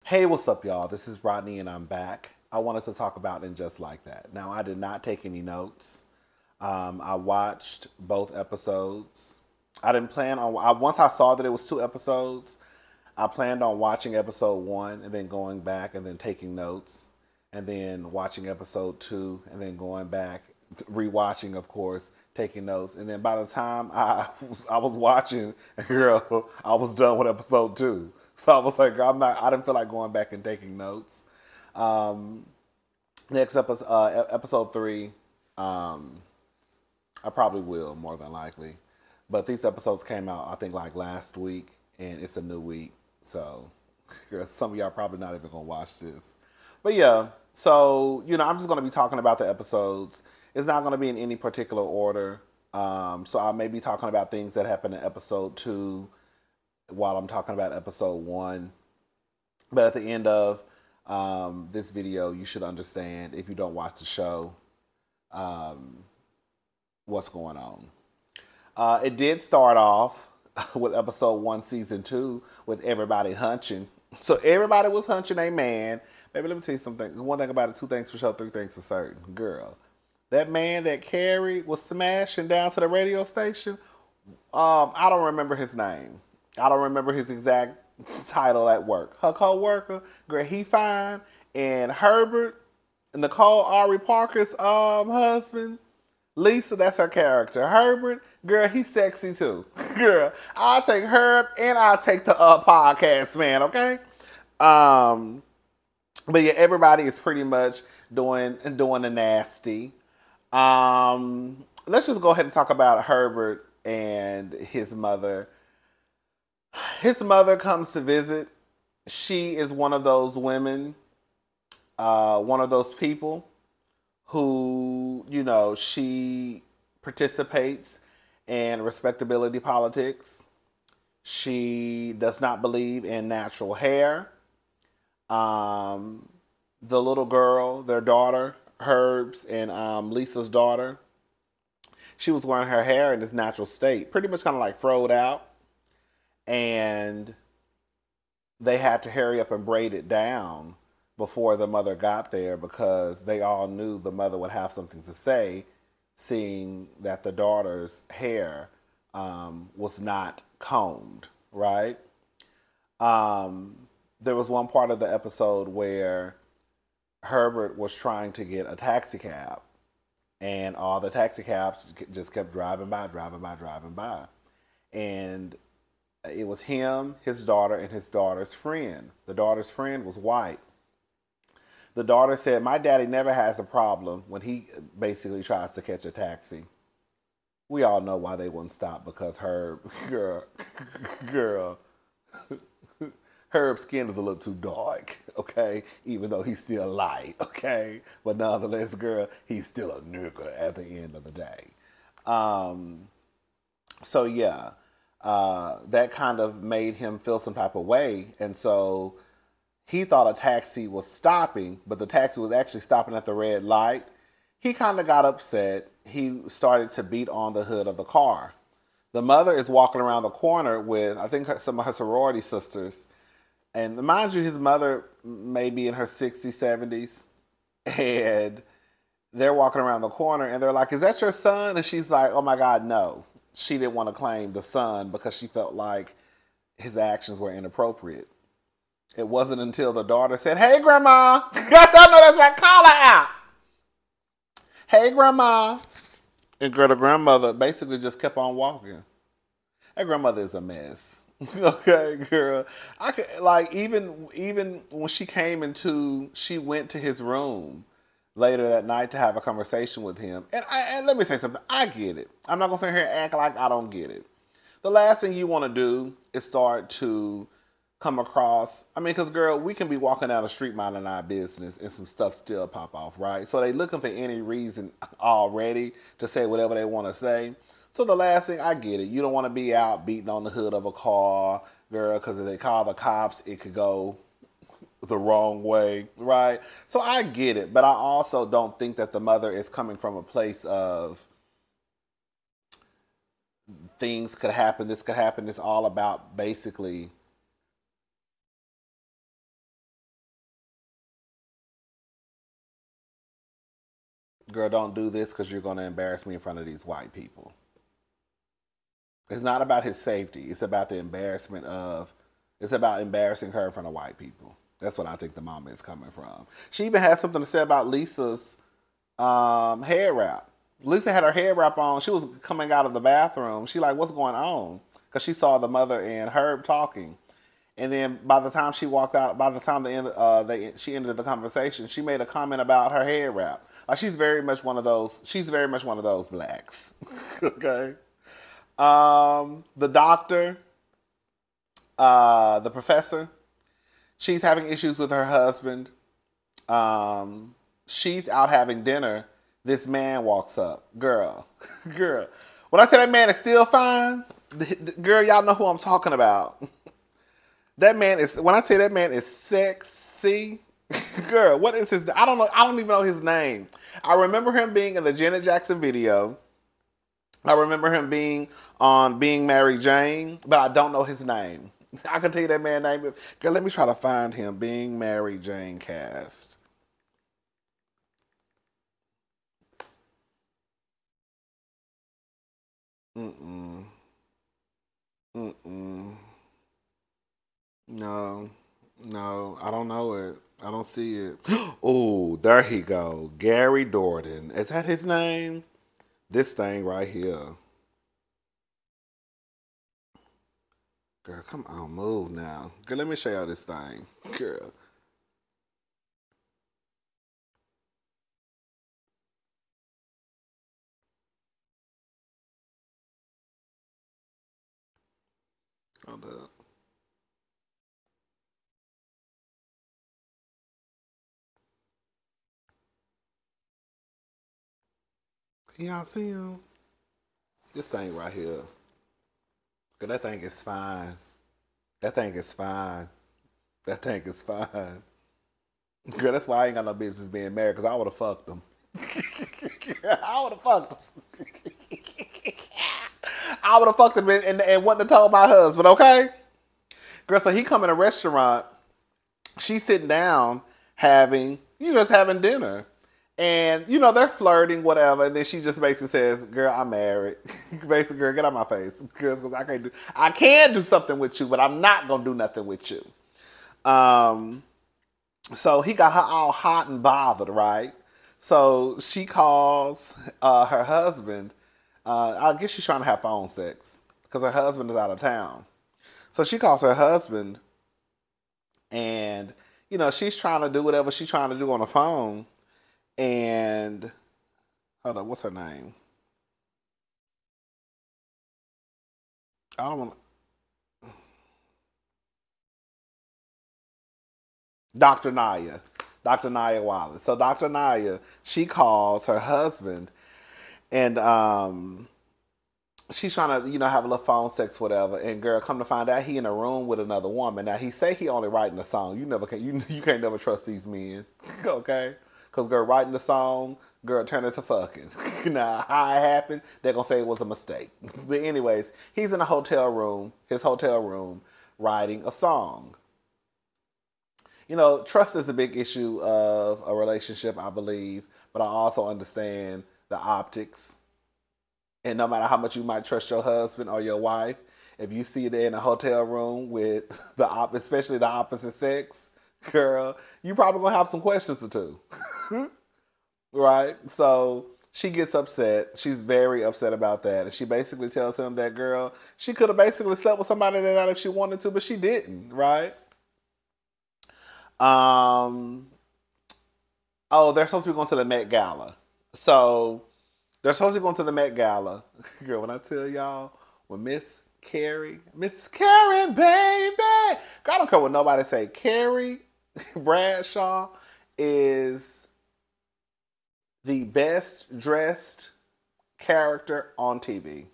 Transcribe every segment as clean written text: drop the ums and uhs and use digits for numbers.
Hey, what's up, y'all? This is Rodney, and I'm back. I wanted to talk about And Just Like That. Now, I did not take any notes. I watched both episodes. I didn't plan on. Once I saw that it was two episodes, I planned on watching episode one and then going back and then taking notes, and then watching episode two and then going back, rewatching, of course, taking notes. And then by the time I was watching, girl, I was done with episode two. So I was like, I'm not. I didn't feel like going back and taking notes. Um, Next episode, episode three, um, I probably will more than likely. But these episodes came out, I think, like last week, and it's a new week. So some of y'all probably not even gonna watch this. But yeah, so I'm just gonna be talking about the episodes. It's not gonna be in any particular order. So I may be talking about things that happened in episode two while I'm talking about episode one. But at the end of this video, you should understand, if you don't watch the show, um, what's going on. It did start off with episode one, season two, with everybody hunching. So everybody was hunching a man. Baby, let me tell you something. One thing about it, two things for sure, three things for certain. Girl, that man that Carrie was smashing down to the radio station, I don't remember his name. I don't remember his exact title at work. Her co-worker, girl, he fine. And Herbert, Nicole Ari Parker's husband, Lisa, that's her character. Herbert, girl, he's sexy too. Girl, I'll take Herb and I'll take the podcast man, okay? Um, but yeah, everybody is pretty much doing the nasty. Let's just go ahead and talk about Herbert and his mother. His mother comes to visit. She is one of those women, one of those people who, she participates in respectability politics. She does not believe in natural hair. The little girl, their daughter, Herb's and Lisa's daughter, she was wearing her hair in its natural state, pretty much kind of like froed out. And they had to hurry up and braid it down before the mother got there because they all knew the mother would have something to say, seeing that the daughter's hair was not combed, right? There was one part of the episode where Herbert was trying to get a taxi cab, and all the taxi cabs just kept driving by, driving by, driving by. And it was him, his daughter, and his daughter's friend. The daughter's friend was white. The daughter said, my daddy never has a problem when he basically tries to catch a taxi. We all know why they wouldn't stop, because girl, Herb's skin is a little too dark, okay? Even though he's still light, okay? But nonetheless, girl, he's still a nigga at the end of the day. So yeah, that kind of made him feel some type of way. And so he thought a taxi was stopping, but the taxi was actually stopping at the red light. He kind of got upset. He started to beat on the hood of the car. The mother is walking around the corner with, I think, some of her sorority sisters. And mind you, his mother may be in her 60s, 70s. And they're walking around the corner and they're like, is that your son? And she's like, oh my God, no. She didn't want to claim the son because she felt like his actions were inappropriate. It wasn't until the daughter said, hey, Grandma. Guys, I know that's right. Call her out. Hey, Grandma. And girl, the grandmother basically just kept on walking. That grandmother is a mess. Okay, girl. I could, like, even when she went to his room later that night to have a conversation with him. And let me say something. I get it. I'm not gonna sit here and act like I don't get it. The last thing you want to do is start to come across. I mean, because girl, we can be walking down the street minding our business and some stuff still pop off, right? So they looking for any reason already to say whatever they want to say. So the last thing, I get it. You don't want to be out beating on the hood of a car, girl, because if they call the cops, it could go the wrong way, right? So I get it, but I also don't think that the mother is coming from a place of things could happen, this could happen. It's all about basically girl, don't do this because you're going to embarrass me in front of these white people. It's not about his safety. It's about the embarrassment of, it's about embarrassing her in front of white people. That's what I think the mama is coming from. She even had something to say about Lisa's hair wrap. Lisa had her hair wrap on. She was coming out of the bathroom. She like, what's going on? Because she saw the mother and Herb talking. And then by the time she walked out, by the time she ended the conversation, she made a comment about her hair wrap. Like she's very much one of those. She's very much one of those blacks. Okay. The doctor, the professor, she's having issues with her husband. She's out having dinner. This man walks up. Girl. When I say that man is still fine, girl, y'all know who I'm talking about. That man is, when I say that man is sexy, girl, what is his, I don't know, I don't even know his name. I remember him being in the Janet Jackson video. I remember him being on Being Mary Jane, but I don't know his name. I can tell you that man's name. Girl, let me try to find him. Being Mary Jane cast. Mm-mm. Mm-mm. No, I don't know it. I don't see it. Oh, there he go. Gary Dordan. Is that his name? This thing right here. Girl, come on, move now. Girl, let me show y'all this thing. Girl. Hold up. Can y'all see him? This thing right here. Girl, that thing is fine. That thing is fine. That thing is fine. Girl, that's why I ain't got no business being married, because I would have fucked him. I would have fucked him. I would have fucked him and wouldn't have told my husband, okay? Girl, so he come in a restaurant. She's sitting down just having dinner. And, they're flirting, whatever. And then she just basically says, girl, I'm married. Basically, girl, get out my face. Because I can do something with you, but I'm not going to do nothing with you. So he got her all hot and bothered, right? So she calls her husband. I guess she's trying to have phone sex because her husband is out of town. So she calls her husband and, she's trying to do whatever she's trying to do on the phone. And, hold on, what's her name? I don't want to. Dr. Naya. Dr. Naya Wallace. So Dr. Naya, she calls her husband and she's trying to, have a little phone sex, whatever. And girl, come to find out he in a room with another woman. Now he say he only writing a song. You can't never trust these men. Okay? Because girl, writing the song, girl, turn it to fucking. Now, how it happened, they're going to say it was a mistake. But anyways, he's in a hotel room, his hotel room, writing a song. Trust is a big issue of a relationship, I believe, but I also understand the optics. And no matter how much you might trust your husband or your wife, if you see they in a hotel room with especially the opposite sex, girl, you probably gonna have some questions or two. Right? So she gets upset. She's very upset about that. And she basically tells him that, girl, she could have basically slept with somebody that night if she wanted to, but she didn't, right? Oh, they're supposed to be going to the Met Gala. So they're supposed to be going to the Met Gala. Girl, when I tell y'all, when Miss Carrie, baby. Girl, I don't care what nobody say. Carrie Bradshaw is the best dressed character on TV.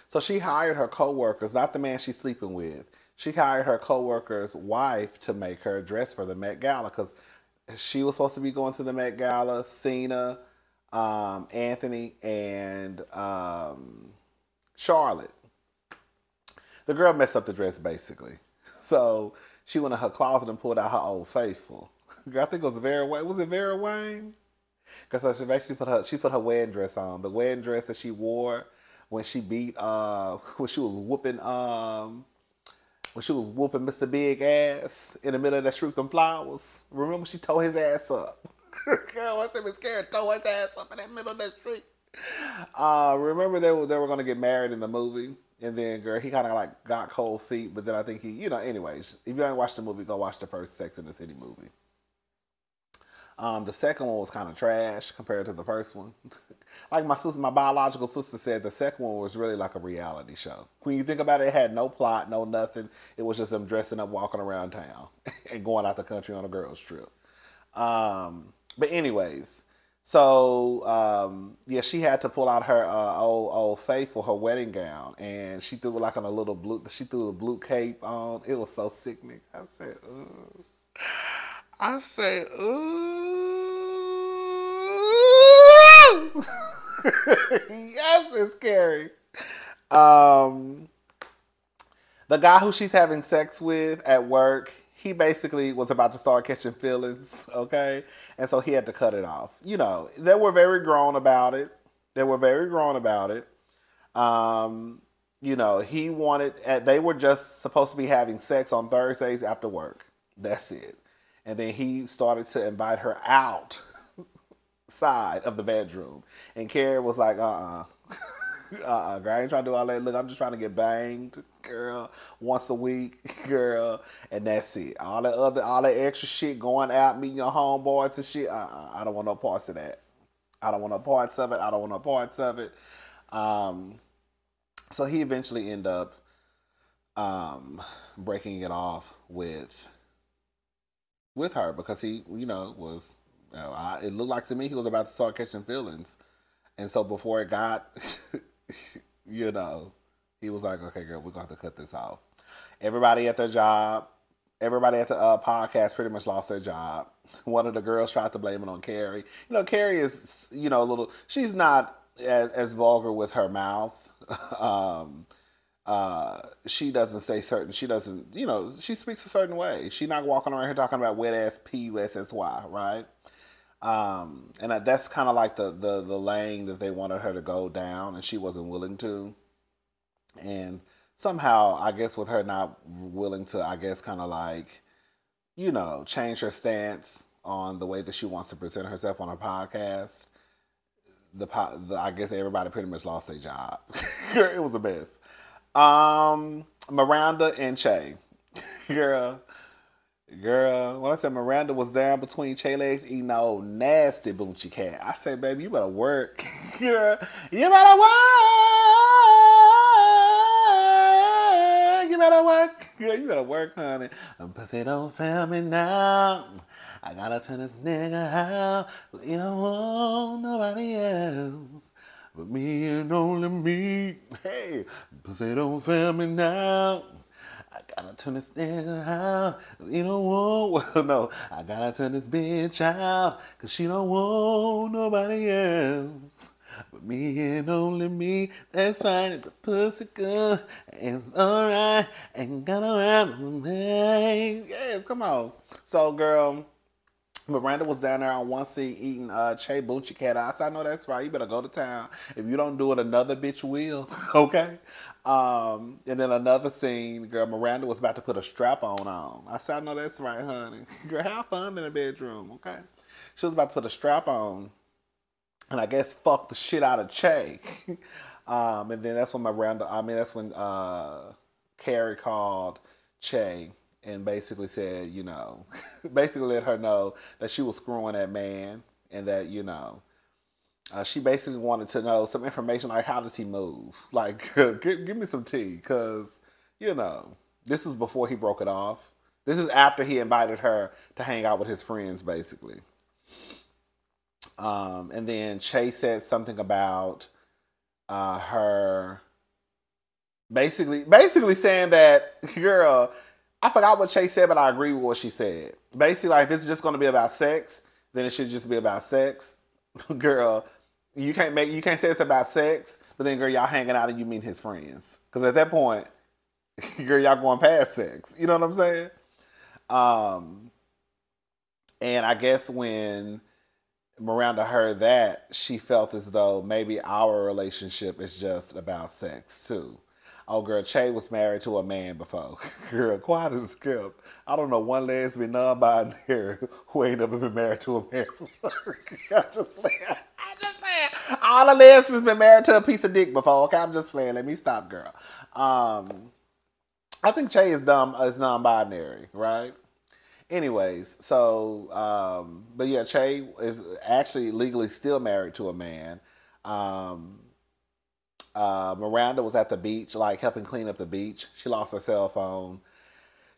So she hired her coworkers, not the man she's sleeping with. She hired her coworker's wife to make her dress for the Met Gala because she was supposed to be going to the Met Gala. Cena, Anthony, and Charlotte. The girl messed up the dress basically. So she went in her closet and pulled out her Old Faithful. I think it was Vera Wayne. Was it Vera Wayne? Because she basically put her wedding dress on. The wedding dress that she wore when she beat when she was whooping Mr. Big Ass in the middle of that street with them flowers. Remember she tore his ass up. Girl, what's Miss Karen tore his ass up in that middle of that street. Remember they were gonna get married in the movie, and then girl, he kind of like got cold feet, but then I think he, anyways, if you haven't watched the movie, go watch the first Sex and the City movie. The second one was kind of trash compared to the first one. Like my biological sister said, the second one was really like a reality show. When you think about it, it had no plot, no nothing. It was just them dressing up, walking around town, and going out the country on a girls trip. But anyways, so yeah, she had to pull out her old Faithful, her wedding gown, and she threw it like on a little blue. She threw the blue cape on. It was so sickening. I said, ugh. Ooh. Yes, it's scary. The guy who she's having sex with at work, he basically was about to start catching feelings, okay? And so he had to cut it off. They were very grown about it. They they were just supposed to be having sex on Thursdays after work. That's it. And then he started to invite her outside of the bedroom. And Carrie was like, girl, I ain't trying to do all that. Look, I'm just trying to get banged, girl, once a week, girl, and that's it. All that extra shit, going out, meeting your homeboys and shit, I don't want no parts of that. I don't want no parts of it. So he eventually ended up breaking it off with her because he, was, it looked like to me he was about to start catching feelings. And so before it got, he was like, okay, girl, we're going to have to cut this off. Everybody at their job, everybody at the podcast pretty much lost their job. One of the girls tried to blame it on Carrie. Carrie is, she's not as vulgar with her mouth. She doesn't say certain, she speaks a certain way. She's not walking around here talking about wet ass P-U-S-S-Y, right? And that's kind of like the lane that they wanted her to go down, and she wasn't willing to. And somehow, I guess with her not willing to, I guess kind of like, change her stance on the way that she wants to present herself on her podcast, I guess everybody pretty much lost their job. It was a mess. Miranda and Che. Girl, when I said Miranda was down between Che legs eating that old nasty boochie cat, I said, baby, you better work. Girl, you better work. Girl, you better work, honey. Pussy don't fail me now. I gotta turn this nigga out. You don't want nobody else but me and only me. Hey, pussy don't fail me now. I gotta turn this nigga out. You don't want, well, no. I gotta turn this bitch out. Cause she don't want nobody else but me and only me. That's right, it's the pussy good. It's alright. Ain't gotta have me. Yes, come on. So, girl, Miranda was down there on one seat eating Che Boochie Cat. I said, I know that's right. You better go to town. If you don't do it, another bitch will. Okay? And then another scene, girl, Miranda was about to put a strap-on on. I said, I know that's right, honey. Girl, have fun in the bedroom, okay? She was about to put a strap on, and I guess fuck the shit out of Che. And then that's when Carrie called Che and basically said, basically let her know that she was screwing that man, and that, she basically wanted to know some information like, how does he move? Like, give me some tea, because, this is before he broke it off. This is after he invited her to hang out with his friends, basically. And then Che said something about her basically saying that, girl, I forgot what Che said, but I agree with what she said. Basically, like, if it's just going to be about sex, then it should just be about sex. Girl, you can't say it's about sex, but then, girl, y'all hanging out and you meet his friends. Because at that point, Girl, y'all going past sex. You know what I'm saying? Um, and I guess when Miranda heard that, she felt as though maybe our relationship is just about sex too. Oh, girl, Che was married to a man before. Girl, quiet as kept. I don't know one lesbian, non-binary who ain't ever been married to a man before. I'm just playing. I'm just playing. All the lesbians been married to a piece of dick before. Okay, I'm just playing. Let me stop, girl. I think Che is non-binary, right? Anyways, so but yeah, Che is actually legally still married to a man. Um, Miranda was at the beach, like helping clean up the beach. She lost her cell phone.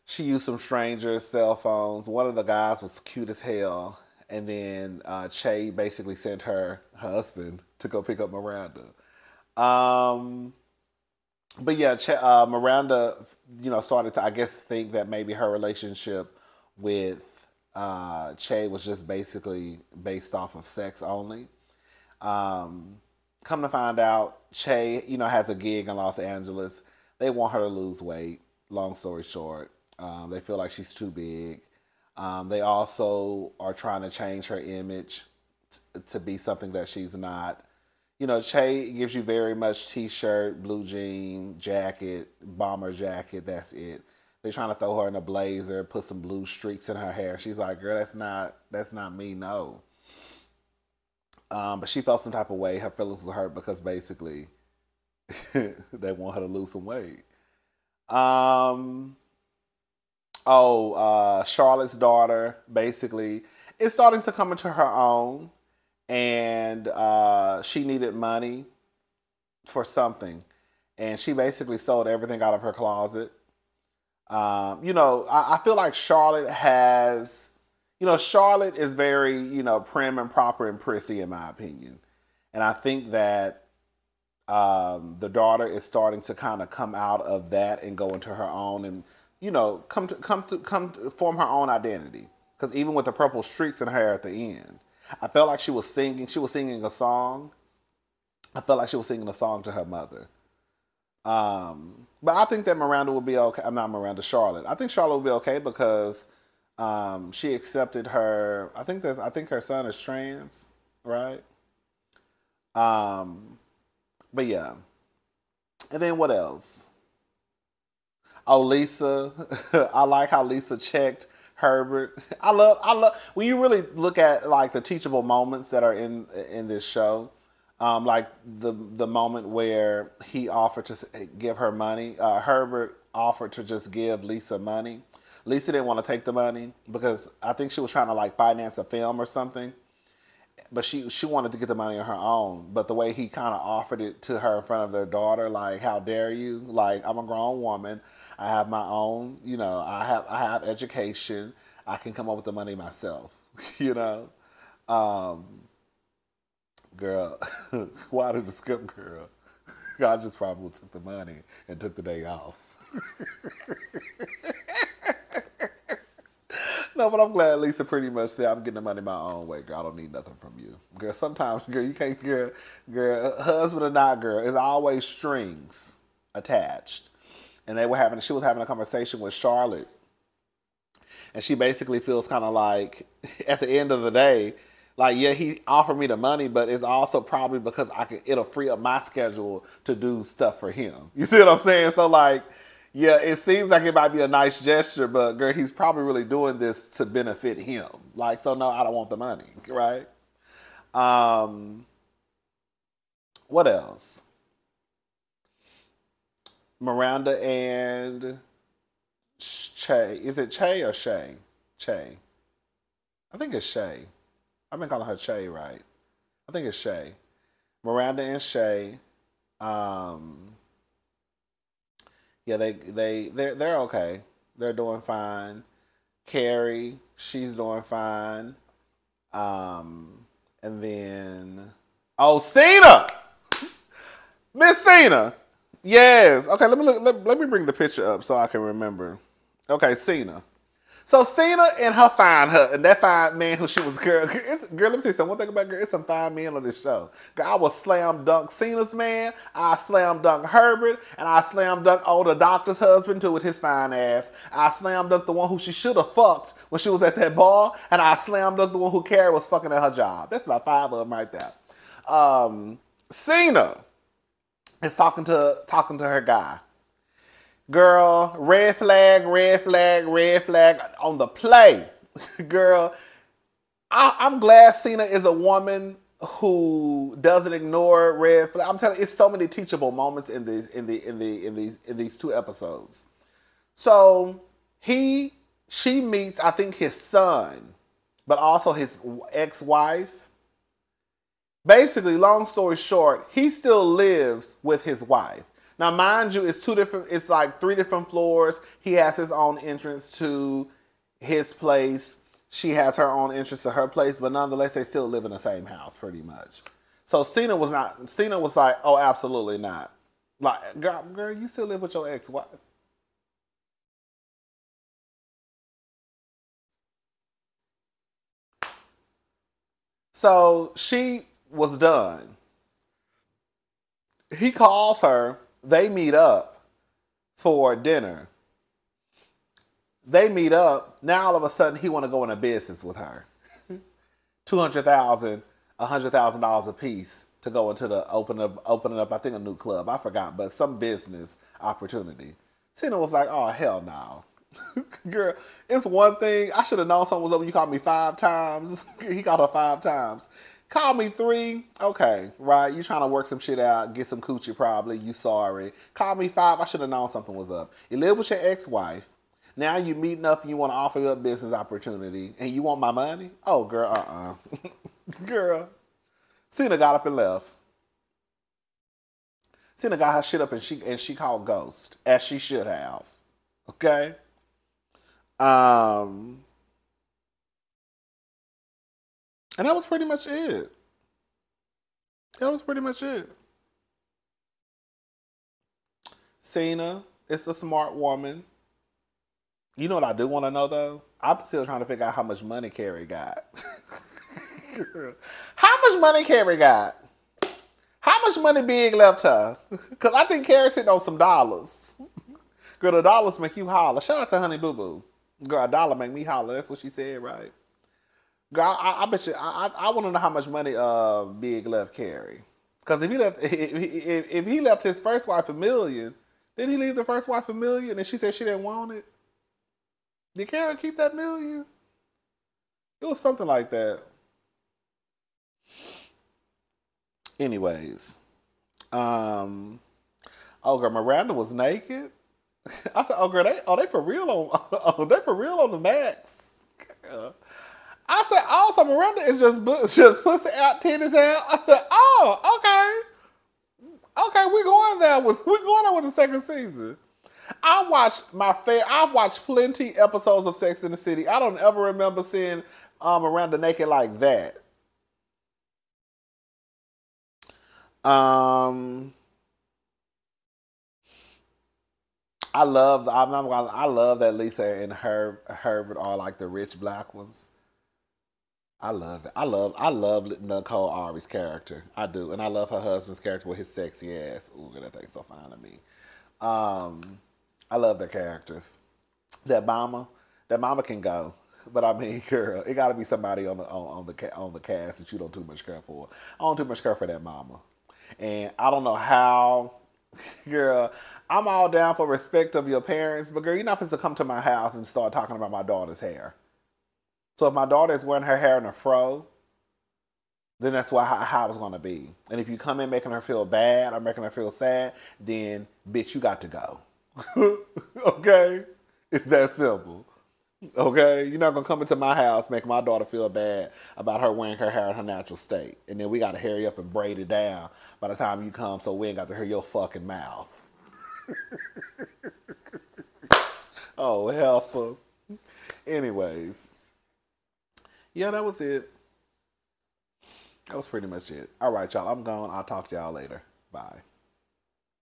She used some strangers' cell phones. One of the guys was cute as hell, and then Che basically sent her husband to go pick up Miranda. Um, but yeah, Miranda, started to, I guess, think that maybe her relationship with Che was just basically based off of sex only. Um, Come to find out, Che, has a gig in Los Angeles. They want her to lose weight. Long story short, they feel like she's too big. They also are trying to change her image to be something that she's not. Che gives you very much t-shirt, blue jean, jacket, bomber jacket. That's it. They're trying to throw her in a blazer, put some blue streaks in her hair. She's like, girl, that's not me, no. But she felt some type of way. Her feelings were hurt because basically they want her to lose some weight. Charlotte's daughter basically is starting to come into her own, and she needed money for something, and she basically sold everything out of her closet. I feel like Charlotte has, Charlotte is very, prim and proper and prissy in my opinion. And I think that the daughter is starting to kind of come out of that and go into her own and, come to form her own identity. Because even with the purple streaks in her hair at the end, I felt like she was singing a song. I felt like she was singing a song to her mother. But I think that Miranda will be okay. I'm not Miranda, Charlotte. I think Charlotte will be okay because she accepted her. I think her son is trans, right? But yeah. And then what else? Oh, Lisa. I like how Lisa checked Herbert. I love when you really look at like the teachable moments that are in this show. Like the moment where he offered to give her money. Herbert offered to just give Lisa money. Lisa didn't want to take the money because I think she was trying to like finance a film or something. But she wanted to get the money on her own. But the way he kind of offered it to her in front of their daughter, like, how dare you? Like, I'm a grown woman. I have my own, I have education. I can come up with the money myself, Girl, why does it skip, girl? I just probably took the money and took the day off. No, but I'm glad Lisa pretty much said, I'm getting the money my own way, girl. I don't need nothing from you. Girl, sometimes, girl, you can't, girl, husband or not, girl, it's always strings attached. And she was having a conversation with Charlotte. And she basically feels kind of like, at the end of the day, like, yeah, he offered me the money, but it's also probably because it'll free up my schedule to do stuff for him. You see what I'm saying? So, like, yeah, it seems like it might be a nice gesture, but, girl, he's probably really doing this to benefit him. Like, so, no, I don't want the money, right? What else? Miranda and Che. Is it Che or Shay? Che. I think it's Shay. I've been calling her Che, right? I think it's Shay. Miranda and Shay. Yeah, they're okay. They're doing fine. Carrie, she's doing fine. And then Cena, Miss Cena. Yes. Okay, let me bring the picture up so I can remember. Okay, Cena. So Cena and that fine man who she was, girl, girl, let me tell you something. One thing about girl, it's some fine men on this show. Girl, I will slam dunk Cena's man, I slam dunk Herbert, and I slam dunk the doctor's husband too with his fine ass. I slam dunk the one who she should have fucked when she was at that bar, and I slam dunk the one who Carrie was fucking at her job. That's about 5 of them right there. Cena is talking to her guy. Girl, red flag on the play. Girl, I'm glad Cena is a woman who doesn't ignore red flag. I'm telling you, it's so many teachable moments in these 2 episodes. So she meets, I think, his son, but also his ex-wife. Basically, long story short, he still lives with his wife. Now, mind you, it's like 3 different floors. He has his own entrance to his place. She has her own entrance to her place, but nonetheless, they still live in the same house, pretty much. So Cena was like, oh, absolutely not. Like, girl, you still live with your ex-wife. So she was done. He calls her. They meet up for dinner. They meet up. Now all of a sudden he want to go into business with her. $200,000, $100,000 a piece to go into the opening up. I think a new club. I forgot, but some business opportunity. Tina was like, "Oh hell no, girl. It's one thing. I should have known something was up when you called me 5 times. He called her 5 times." Call me 3, okay, right? You trying to work some shit out, get some coochie probably, you sorry. Call me 5, I should have known something was up. You live with your ex-wife, now you meeting up and you want to offer you a business opportunity, and you want my money? Oh, girl, Girl. Cena got up and left. Cena got her shit up and she called Ghost, as she should have, okay? And that was pretty much it. That was pretty much it. Cena is a smart woman. You know what I do want to know, though? I'm still trying to figure out how much money Carrie got. How much money Carrie got? How much money Big left her? Because I think Carrie's sitting on some dollars. Girl, the dollars make you holler. Shout out to Honey Boo Boo. Girl, a dollar make me holler. That's what she said, right? Girl, I bet you. I want to know how much money Big left Carrie. Because if he left his first wife $1 million, did he leave the first wife $1 million? And she said she didn't want it. Did Carrie keep that $1 million? It was something like that. Anyways, oh girl, Miranda was naked. I said, oh girl, they for real they for real on the max. Girl. I said, oh, so Miranda is just pussy out, titties out. I said, oh, okay, we're going there with the second season. I watched plenty episodes of Sex in the City. I don't ever remember seeing Miranda naked like that. I love that Lisa and Herbert are like the rich black ones. I love it. I love Nicole Ari's character. I do. And I love her husband's character with his sexy ass. Ooh, that thing's so fine to me. I love their characters. That mama can go. But I mean, girl, it got to be somebody on the cast that you don't too much care for. I don't too much care for that mama. And I don't know how, girl, I'm all down for respect of your parents, but girl, you're not supposed to come to my house and start talking about my daughter's hair. So if my daughter is wearing her hair in a fro, then that's how it's going to be. And if you come in making her feel bad or making her feel sad, then bitch, you got to go. Okay? It's that simple. Okay? You're not going to come into my house making my daughter feel bad about her wearing her hair in her natural state. And then we got to hurry up and braid it down by the time you come so we ain't got to hear your fucking mouth. Oh, hell for. Anyways. Yeah, that was it. That was pretty much it. All right, y'all. I'm gone. I'll talk to y'all later. Bye.